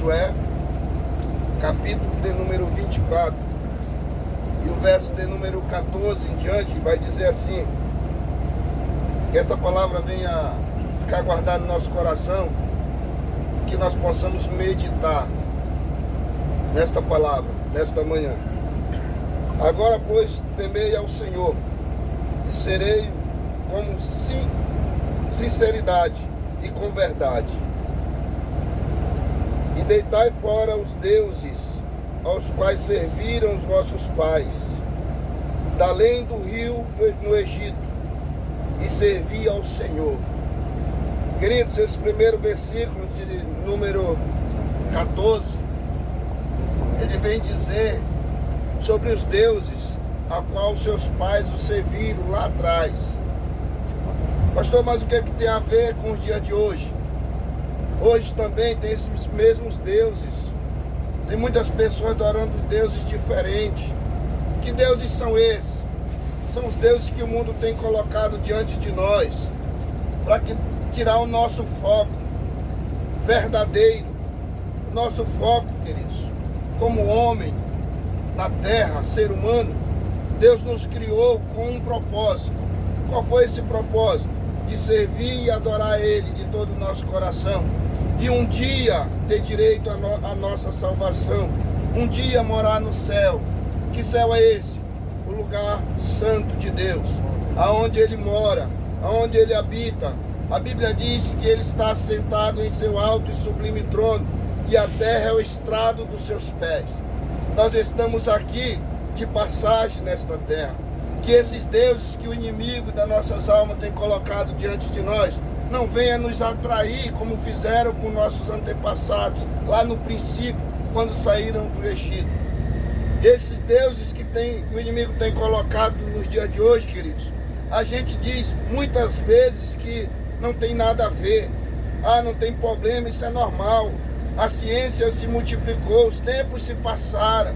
Josué, capítulo de número 24, e o verso de número 14 em diante, vai dizer assim: que esta palavra venha ficar guardada no nosso coração, que nós possamos meditar nesta palavra, nesta manhã. Agora, pois, temei ao Senhor, e serei com sinceridade e com verdade. E deitai fora os deuses aos quais serviram os vossos pais, da além do rio no Egito, e servi ao Senhor. Queridos, esse primeiro versículo de número 14, ele vem dizer sobre os deuses a qual seus pais os serviram lá atrás. Pastor, mas o que é que tem a ver com o dia de hoje? Hoje também tem esses mesmos deuses. Tem muitas pessoas adorando deuses diferentes. Que deuses são esses? São os deuses que o mundo tem colocado diante de nós para tirar o nosso foco verdadeiro. O nosso foco, queridos, como homem na terra, ser humano, Deus nos criou com um propósito. Qual foi esse propósito? De servir e adorar Ele de todo o nosso coração. E um dia ter direito à nossa salvação. Um dia morar no céu. Que céu é esse? O lugar santo de Deus. Aonde Ele mora, aonde Ele habita. A Bíblia diz que Ele está sentado em seu alto e sublime trono, e a terra é o estrado dos seus pés. Nós estamos aqui de passagem nesta terra. Que esses deuses que o inimigo das nossas almas tem colocado diante de nós não venha nos atrair como fizeram com nossos antepassados lá no princípio, quando saíram do Egito. Esses deuses que o inimigo tem colocado nos dias de hoje, queridos, a gente diz muitas vezes que não tem nada a ver. Não tem problema, isso é normal. A ciência se multiplicou, os tempos se passaram.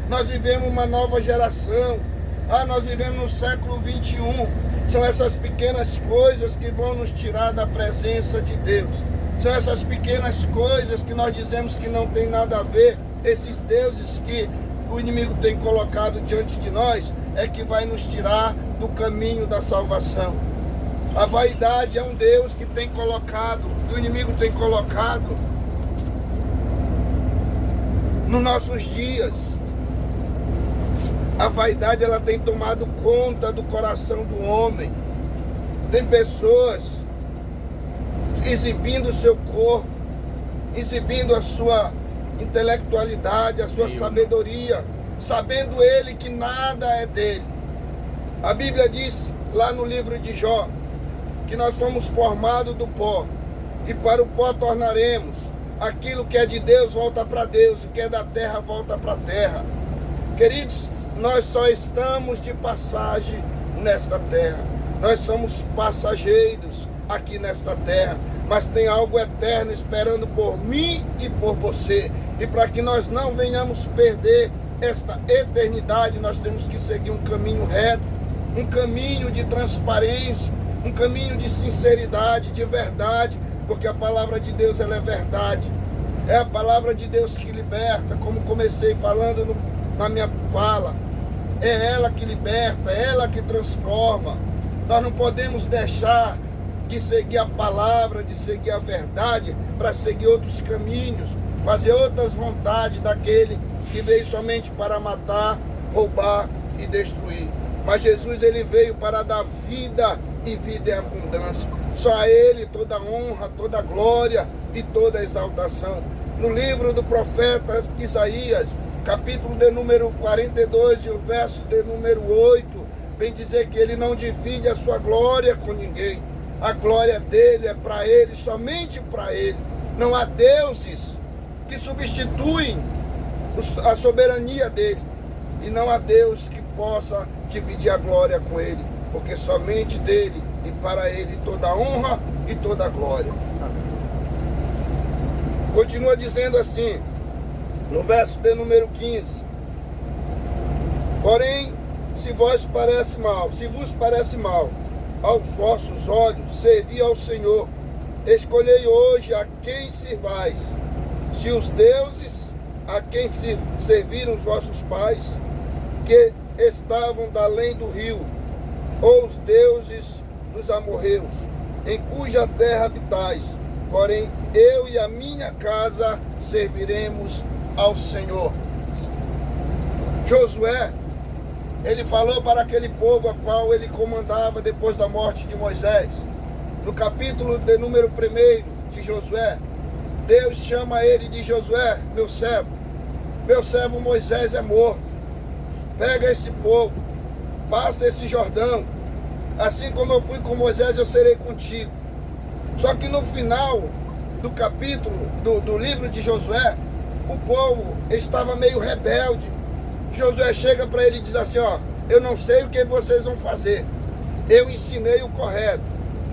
Nós vivemos uma nova geração. Nós vivemos no século 21. São essas pequenas coisas que vão nos tirar da presença de Deus. São essas pequenas coisas que nós dizemos que não tem nada a ver. Esses deuses que o inimigo tem colocado diante de nós é que vai nos tirar do caminho da salvação. A vaidade é um Deus que tem colocado, que o inimigo tem colocado nos nossos dias. A vaidade, ela tem tomado conta do coração do homem. Tem pessoas exibindo o seu corpo, exibindo a sua intelectualidade, a sua sabedoria, sabendo ele que nada é dele. A Bíblia diz lá no livro de Jó que nós fomos formados do pó, e para o pó tornaremos. Aquilo que é de Deus volta para Deus, o que é da terra volta para a terra. Queridos, nós só estamos de passagem nesta terra. Nós somos passageiros aqui nesta terra, mas tem algo eterno esperando por mim e por você. E para que nós não venhamos perder esta eternidade, nós temos que seguir um caminho reto, um caminho de transparência, um caminho de sinceridade, de verdade, porque a palavra de Deus, ela é verdade. É a palavra de Deus que liberta, como comecei falando na minha fala. É ela que liberta, é ela que transforma. Nós não podemos deixar de seguir a palavra, de seguir a verdade, para seguir outros caminhos, fazer outras vontades daquele que veio somente para matar, roubar e destruir. Mas Jesus, ele veio para dar vida e vida em abundância. Só a Ele toda honra, toda glória e toda exaltação. No livro do profeta Isaías, capítulo de número 42 e o verso de número 8, vem dizer que Ele não divide a sua glória com ninguém. A glória dele é para Ele, somente para Ele. Não há deuses que substituem a soberania dele. E não há Deus que possa dividir a glória com Ele, porque somente dele e para Ele toda a honra e toda a glória. Continua dizendo assim, no verso de número 15: porém, se vos parece mal aos vossos olhos, servi ao Senhor, escolhei hoje a quem servais. se os deuses a quem serviram os vossos pais, que estavam da além do rio, ou os deuses dos amorreus, em cuja terra habitais, porém eu e a minha casa serviremos ao Senhor. Josué, ele falou para aquele povo a qual ele comandava depois da morte de Moisés. No capítulo de número 1 de Josué, Deus chama ele de Josué, meu servo Moisés é morto. Pega esse povo, passa esse Jordão, assim como eu fui com Moisés, eu serei contigo. Só que no final do capítulo do livro de Josué, o povo estava meio rebelde. Josué chega para ele e diz assim, ó, eu não sei o que vocês vão fazer, eu ensinei o correto,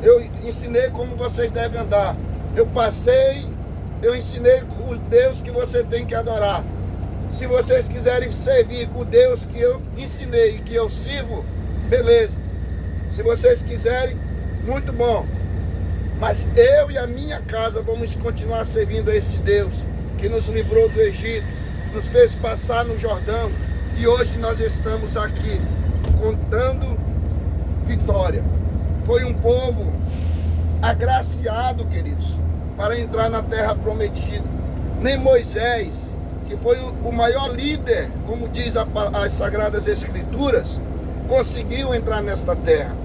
eu ensinei como vocês devem andar, eu ensinei os deuses que você tem que adorar. Se vocês quiserem servir o Deus que eu ensinei e que eu sirvo, beleza. Se vocês quiserem, muito bom. Mas eu e a minha casa vamos continuar servindo a esse Deus que nos livrou do Egito, nos fez passar no Jordão, e hoje nós estamos aqui contando vitória. Foi um povo agraciado, queridos, para entrar na terra prometida. Nem Moisés, que foi o maior líder, como diz as Sagradas Escrituras, conseguiu entrar nesta terra.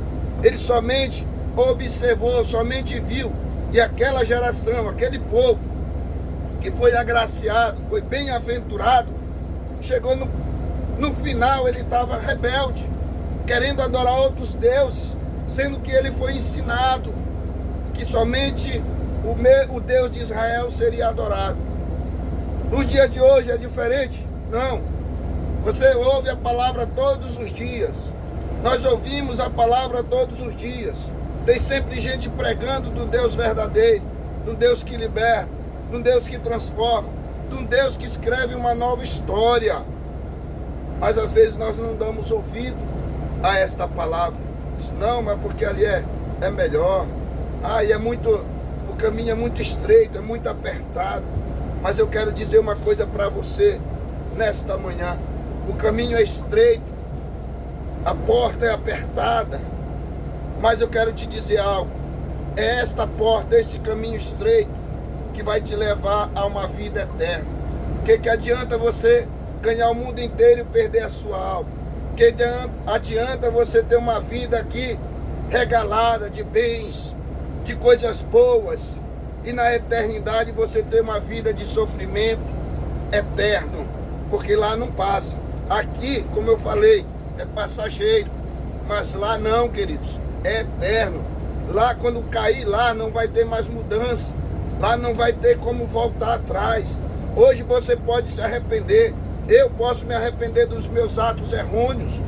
Ele somente observou, somente viu, e aquela geração, aquele povo que foi agraciado, foi bem-aventurado, chegou no final, ele estava rebelde, querendo adorar outros deuses, sendo que ele foi ensinado que somente o Deus de Israel seria adorado. Nos dias de hoje é diferente? Não. Você ouve a palavra todos os dias. Nós ouvimos a palavra todos os dias. Tem sempre gente pregando do Deus verdadeiro, do Deus que liberta, de um Deus que transforma, de um Deus que escreve uma nova história. Mas às vezes nós não damos ouvido a esta palavra. Diz, não, mas porque ali é melhor. E o caminho é muito estreito, é muito apertado. Mas eu quero dizer uma coisa para você nesta manhã. O caminho é estreito, a porta é apertada, mas eu quero te dizer algo. É esta porta, esse caminho estreito, que vai te levar a uma vida eterna. O que adianta você ganhar o mundo inteiro e perder a sua alma? O que adianta você ter uma vida aqui regalada de bens, de coisas boas, e na eternidade você ter uma vida de sofrimento eterno, porque lá não passa. Aqui, como eu falei, é passageiro, mas lá não, queridos, é eterno. Lá, quando cair lá, não vai ter mais mudança, lá não vai ter como voltar atrás. Hoje você pode se arrepender, eu posso me arrepender dos meus atos errôneos,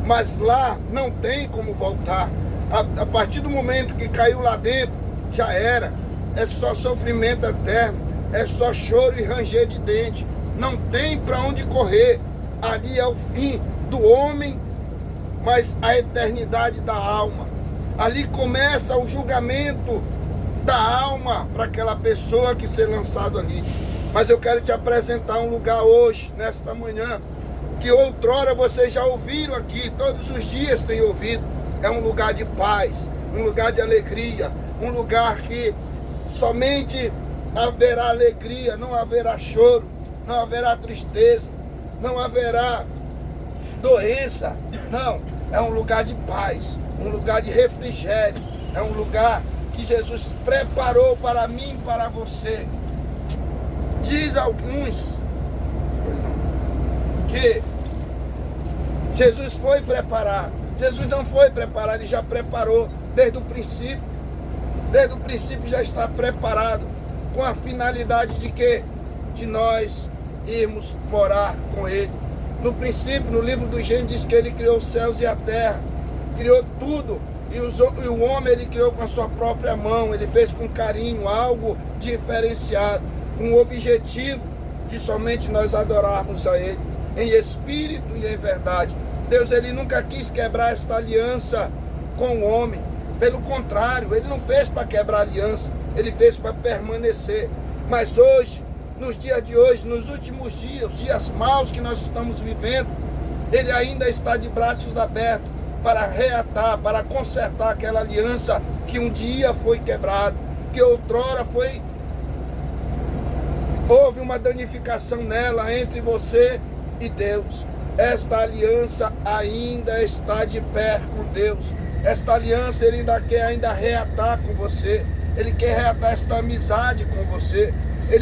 mas lá não tem como voltar. A partir do momento que caiu lá dentro, já era. É só sofrimento eterno, é só choro e ranger de dente. Não tem para onde correr. Ali é o fim do homem, mas a eternidade da alma. Ali começa o julgamento da alma para aquela pessoa que ser lançado ali. Mas eu quero te apresentar um lugar hoje, nesta manhã, que outrora vocês já ouviram aqui, todos os dias têm ouvido. É um lugar de paz, um lugar de alegria, um lugar que somente haverá alegria, não haverá choro, não haverá tristeza, não haverá doença. Não, é um lugar de paz, um lugar de refrigério, é um lugar que Jesus preparou para mim e para você. Diz alguns que Jesus foi preparado. Jesus não foi preparado, ele já preparou desde o princípio. Desde o princípio já está preparado, com a finalidade de quê? De nós irmos morar com ele. No princípio, no livro do Gênesis, diz que ele criou os céus e a terra, criou tudo, e o homem ele criou com a sua própria mão, ele fez com carinho, algo diferenciado, com o objetivo de somente nós adorarmos a ele, em espírito e em verdade. Deus ele nunca quis quebrar esta aliança com o homem. Pelo contrário, ele não fez para quebrar aliança, ele fez para permanecer. Mas hoje, nos dias de hoje, nos últimos dias, os dias maus que nós estamos vivendo, Ele ainda está de braços abertos para reatar, para consertar aquela aliança que um dia foi quebrada, que outrora houve uma danificação nela entre você e Deus. Esta aliança ainda está de pé com Deus. Esta aliança Ele ainda quer reatar com você. Ele quer reatar esta amizade com você.